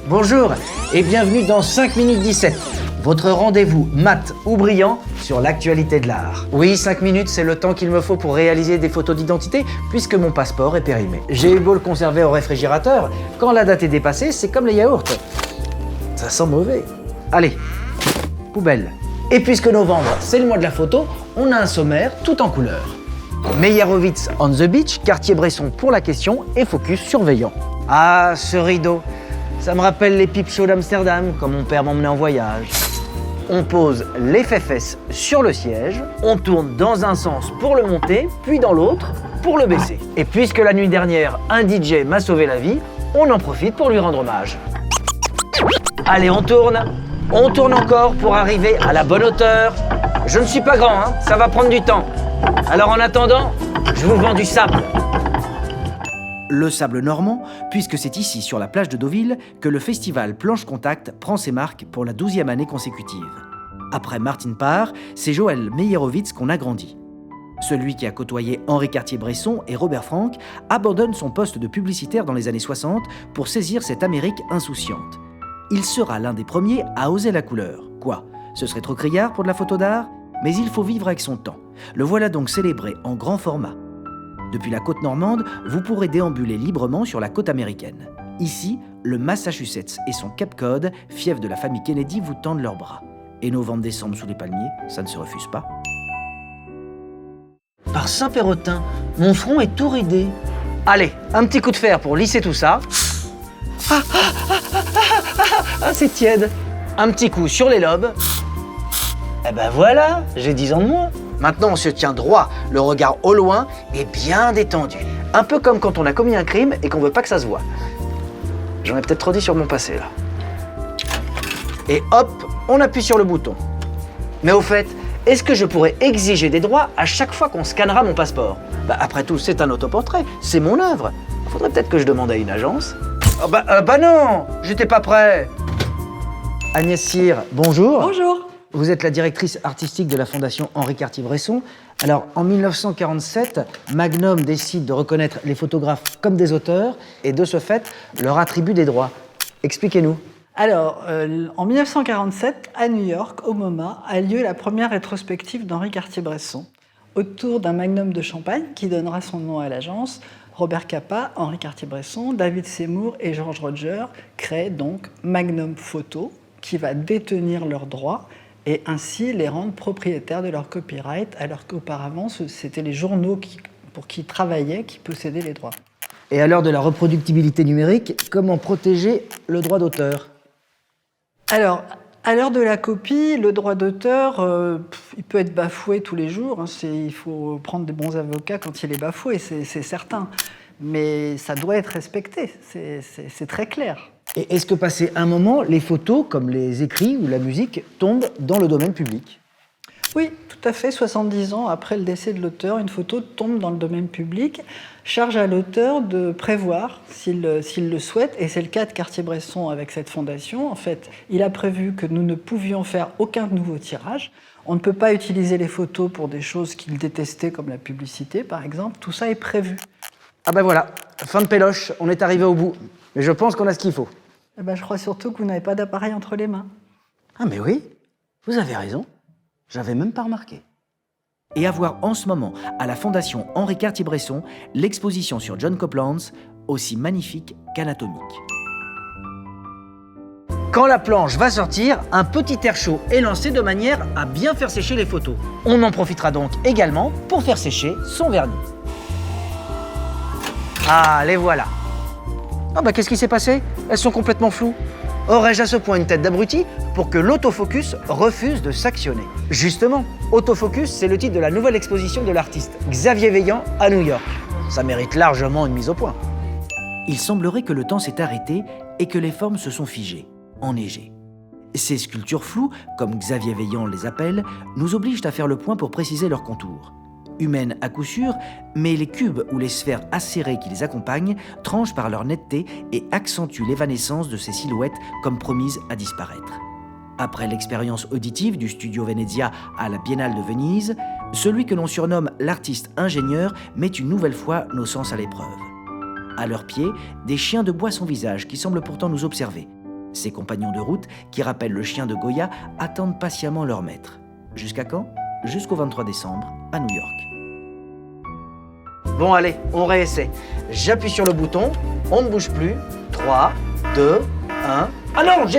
Bonjour et bienvenue dans 5 minutes 17, votre rendez-vous mat ou brillant sur l'actualité de l'art. Oui, 5 minutes, c'est le temps qu'il me faut pour réaliser des photos d'identité puisque mon passeport est périmé. J'ai eu beau le conserver au réfrigérateur, quand la date est dépassée, c'est comme les yaourts. Ça sent mauvais. Allez, poubelle. Et puisque novembre, c'est le mois de la photo, on a un sommaire tout en couleur. Meyerowitz on the beach, Cartier-Bresson pour la question et focus surveillant. Ah, ce rideau, ça me rappelle les pipe shows d'Amsterdam quand mon père m'emmenait en voyage. On pose les fesses sur le siège, on tourne dans un sens pour le monter, puis dans l'autre pour le baisser. Et puisque la nuit dernière, un DJ m'a sauvé la vie, on en profite pour lui rendre hommage. Allez, on tourne encore pour arriver à la bonne hauteur. Je ne suis pas grand, hein, ça va prendre du temps. Alors en attendant, je vous vends du sable. Le sable normand, puisque c'est ici, sur la plage de Deauville, que le festival Planche Contact prend ses marques pour la 12e année consécutive. Après Martin Parr, c'est Joël Meyerowitz qu'on agrandit. Celui qui a côtoyé Henri Cartier-Bresson et Robert Frank abandonne son poste de publicitaire dans les années 60 pour saisir cette Amérique insouciante. Il sera l'un des premiers à oser la couleur. Quoi ? Ce serait trop criard pour de la photo d'art ? Mais il faut vivre avec son temps. Le voilà donc célébré en grand format. Depuis la côte normande, vous pourrez déambuler librement sur la côte américaine. Ici, le Massachusetts et son Cape Cod, fief de la famille Kennedy, vous tendent leurs bras. Et nos vents de décembre sous les palmiers, ça ne se refuse pas. Par Saint-Pérotin, mon front est tout ridé. Allez, un petit coup de fer pour lisser tout ça. Ah, c'est tiède. Un petit coup sur les lobes. Eh ben voilà, j'ai 10 ans de moins. Maintenant, on se tient droit, le regard au loin et bien détendu. Un peu comme quand on a commis un crime et qu'on veut pas que ça se voie. J'en ai peut-être trop dit sur mon passé, là. Et hop, on appuie sur le bouton. Mais au fait, est-ce que je pourrais exiger des droits à chaque fois qu'on scannera mon passeport ? Après tout, c'est un autoportrait, c'est mon œuvre. Faudrait peut-être que je demande à une agence. Bah non, j'étais pas prêt. Agnès Cyr, bonjour. Bonjour. Vous êtes la directrice artistique de la Fondation Henri Cartier-Bresson. Alors, en 1947, Magnum décide de reconnaître les photographes comme des auteurs et de ce fait, leur attribue des droits. Expliquez-nous. Alors, en 1947, à New York, au MoMA, a lieu la première rétrospective d'Henri Cartier-Bresson, autour d'un magnum de champagne qui donnera son nom à l'agence. Robert Capa, Henri Cartier-Bresson, David Seymour et George Roger créent donc Magnum Photo, qui va détenir leurs droits et ainsi les rendre propriétaires de leur copyright, alors qu'auparavant, c'était les journaux pour qui ils travaillaient qui possédaient les droits. Et à l'heure de la reproductibilité numérique, comment protéger le droit d'auteur ? Alors, à l'heure de la copie, le droit d'auteur, il peut être bafoué tous les jours. Il faut prendre des bons avocats quand il est bafoué, c'est certain. Mais ça doit être respecté, c'est très clair. Et est-ce que passé un moment, les photos, comme les écrits ou la musique, tombent dans le domaine public ? Oui, tout à fait. 70 ans après le décès de l'auteur, une photo tombe dans le domaine public. Charge à l'auteur de prévoir s'il le souhaite, et c'est le cas de Cartier-Bresson avec cette fondation. En fait, il a prévu que nous ne pouvions faire aucun nouveau tirage. On ne peut pas utiliser les photos pour des choses qu'il détestait, comme la publicité, par exemple. Tout ça est prévu. Ah ben voilà, fin de péloche, on est arrivé au bout. Mais je pense qu'on a ce qu'il faut. Je crois surtout que vous n'avez pas d'appareil entre les mains. Ah mais oui, vous avez raison. J'avais même pas remarqué. Et à voir en ce moment, à la Fondation Henri Cartier-Bresson, l'exposition sur John Copeland, aussi magnifique qu'anatomique. Quand la planche va sortir, un petit air chaud est lancé de manière à bien faire sécher les photos. On en profitera donc également pour faire sécher son vernis. Ah, les voilà. Qu'est-ce qui s'est passé ? Elles sont complètement floues. Aurais-je à ce point une tête d'abruti pour que l'autofocus refuse de s'actionner ? Justement, Autofocus, c'est le titre de la nouvelle exposition de l'artiste Xavier Veillant à New York. Ça mérite largement une mise au point. Il semblerait que le temps s'est arrêté et que les formes se sont figées, enneigées. Ces sculptures floues, comme Xavier Veillant les appelle, nous obligent à faire le point pour préciser leurs contours. Humaines à coup sûr, mais les cubes ou les sphères acérées qui les accompagnent tranchent par leur netteté et accentuent l'évanescence de ces silhouettes comme promises à disparaître. Après l'expérience auditive du studio Venezia à la Biennale de Venise, celui que l'on surnomme l'artiste ingénieur met une nouvelle fois nos sens à l'épreuve. À leurs pieds, des chiens de bois sans visage qui semblent pourtant nous observer. Ces compagnons de route, qui rappellent le chien de Goya, attendent patiemment leur maître. Jusqu'à quand? Jusqu'au 23 décembre, à New York. Bon allez, on réessaie. J'appuie sur le bouton, on ne bouge plus. 3, 2, 1... Ah non, j'ai...